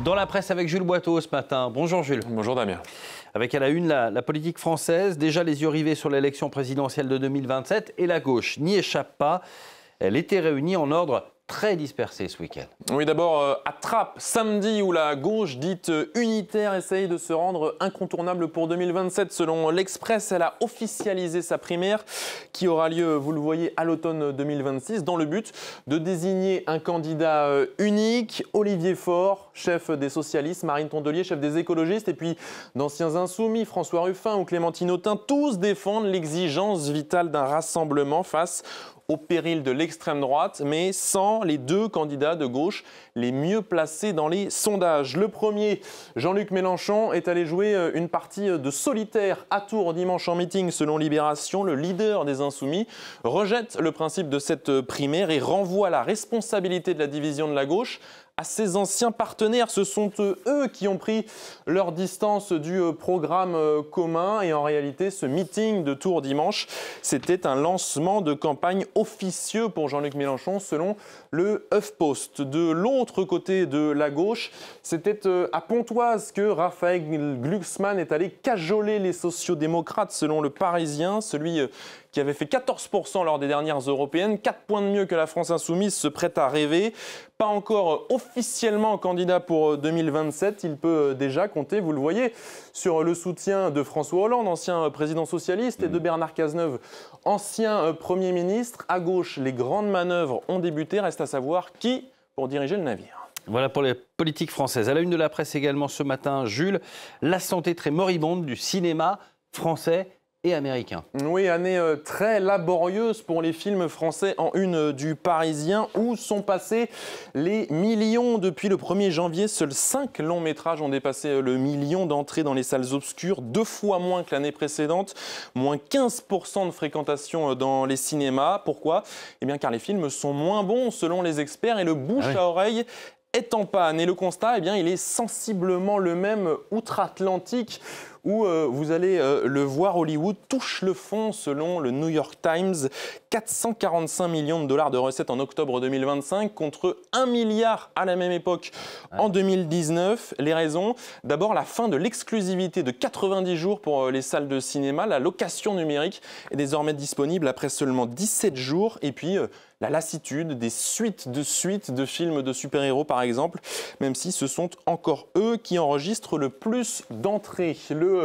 Dans la presse avec Jules Boiteau ce matin. Bonjour Jules. Bonjour Damien. Avec à la une la politique française, déjà les yeux rivés sur l'élection présidentielle de 2027 et la gauche n'y échappe pas. Elle était réunie en ordre très dispersé ce week-end. Oui, d'abord à Trappes, samedi, où la gauche dite unitaire essaye de se rendre incontournable pour 2027. Selon l'Express, elle a officialisé sa primaire qui aura lieu, vous le voyez, à l'automne 2026, dans le but de désigner un candidat unique, Olivier Faure, chef des socialistes, Marine Tondelier, chef des écologistes, et puis d'anciens insoumis, François Ruffin ou Clémentine Autain, tous défendent l'exigence vitale d'un rassemblement face au péril de l'extrême droite, mais sans les deux candidats de gauche les mieux placés dans les sondages. Le premier, Jean-Luc Mélenchon, est allé jouer une partie de solitaire à Tours dimanche en meeting. Selon Libération, le leader des Insoumis rejette le principe de cette primaire et renvoie la responsabilité de la division de la gauche à ses anciens partenaires. Ce sont eux qui ont pris leur distance du programme commun. Et en réalité, ce meeting de Tours dimanche, c'était un lancement de campagne officieux pour Jean-Luc Mélenchon, selon le HuffPost. De l'autre côté de la gauche, c'était à Pontoise que Raphaël Glucksmann est allé cajoler les sociodémocrates, selon le Parisien. Celui qui avait fait 14% lors des dernières européennes, 4 points de mieux que la France insoumise, se prête à rêver. Pas encore officiellement candidat pour 2027, il peut déjà compter, vous le voyez, sur le soutien de François Hollande, ancien président socialiste, et de Bernard Cazeneuve, ancien Premier ministre. À gauche, les grandes manœuvres ont débuté, reste à savoir qui pour diriger le navire. Voilà pour les politiques françaises. À la une de la presse également ce matin, Jules, la santé très moribonde du cinéma français et américain. Oui, année très laborieuse pour les films français en une du Parisien. Où sont passés les millions depuis le 1er janvier? Seuls 5 longs métrages ont dépassé le million d'entrées dans les salles obscures, 2 fois moins que l'année précédente, moins 15% de fréquentation dans les cinémas. Pourquoi? Eh bien car les films sont moins bons selon les experts et le bouche à oreille est en panne. Et le constat, eh bien, il est sensiblement le même outre-Atlantique, où vous allez le voir, Hollywood touche le fond selon le New York Times. 445 millions de dollars de recettes en octobre 2025 contre 1 milliard à la même époque en 2019. Les raisons, d'abord la fin de l'exclusivité de 90 jours pour les salles de cinéma. La location numérique est désormais disponible après seulement 17 jours. Et puis la lassitude des suites de films de super-héros par exemple, même si ce sont encore eux qui enregistrent le plus d'entrées. Le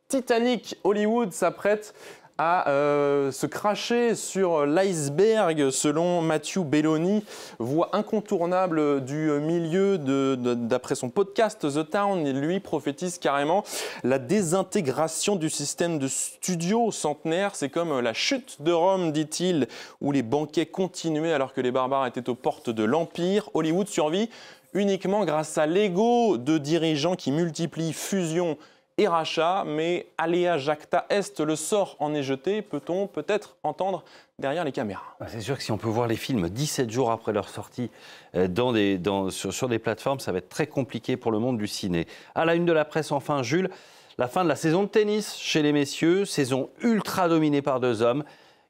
Titanic Hollywood s'apprête à se cracher sur l'iceberg, selon Matthew Belloni, voix incontournable du milieu d'après son podcast The Town. Lui prophétise carrément la désintégration du système de studio centenaire. C'est comme la chute de Rome, dit-il, où les banquets continuaient alors que les barbares étaient aux portes de l'Empire. Hollywood survit uniquement grâce à l'ego de dirigeants qui multiplient fusions et rachat, mais aléa jacta est, le sort en est jeté, peut-on peut-être entendre derrière les caméras. C'est sûr que si on peut voir les films 17 jours après leur sortie sur des plateformes, ça va être très compliqué pour le monde du ciné. À la une de la presse, enfin, Jules, la fin de la saison de tennis chez les messieurs, saison ultra dominée par 2 hommes,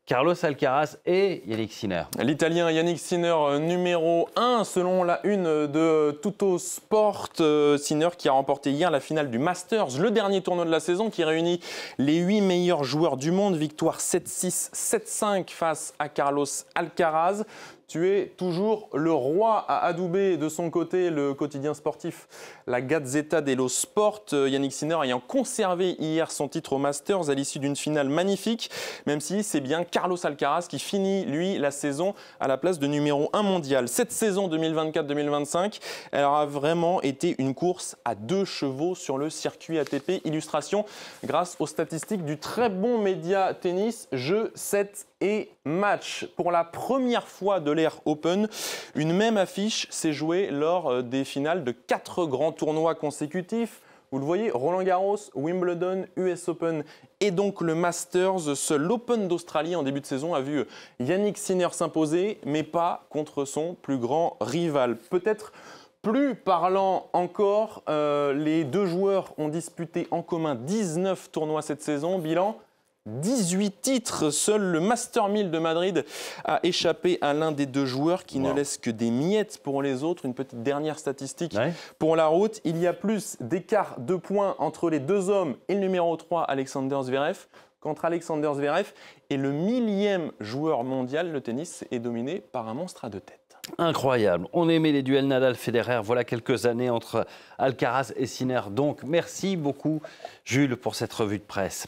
Carlos Alcaraz et Yannick Sinner. L'Italien Yannick Sinner, numéro 1 selon la une de Tutto Sport. Sinner qui a remporté hier la finale du Masters, le dernier tournoi de la saison qui réunit les 8 meilleurs joueurs du monde. Victoire 7-6, 7-5 face à Carlos Alcaraz. Tu es toujours le roi, à adouber de son côté le quotidien sportif, la Gazzetta dello Sport. Yannick Sinner ayant conservé hier son titre au Masters à l'issue d'une finale magnifique, même si c'est bien Carlos Alcaraz qui finit, lui, la saison à la place de numéro 1 mondial. Cette saison 2024-2025, elle aura vraiment été une course à 2 chevaux sur le circuit ATP. Illustration grâce aux statistiques du très bon média tennis, jeu 7 et match. Pour la première fois de l'ère Open, une même affiche s'est jouée lors des finales de 4 grands tournois consécutifs. Vous le voyez, Roland-Garros, Wimbledon, US Open et donc le Masters. Seul l'Open d'Australie en début de saison a vu Yannick Sinner s'imposer, mais pas contre son plus grand rival. Peut-être plus parlant encore, les 2 joueurs ont disputé en commun 19 tournois cette saison. Bilan 18 titres. Seul le Master 1000 de Madrid a échappé à l'un des deux joueurs qui ne laisse que des miettes pour les autres. Une petite dernière statistique pour la route. Il y a plus d'écart de points entre les deux hommes et le numéro 3, Alexander Zverev, qu'entre Alexander Zverev et le 1000e joueur mondial. Le tennis est dominé par un monstre à deux têtes. Incroyable. On aimait les duels Nadal-Federer. Voilà quelques années entre Alcaraz et Sinner. Donc, merci beaucoup, Jules, pour cette revue de presse.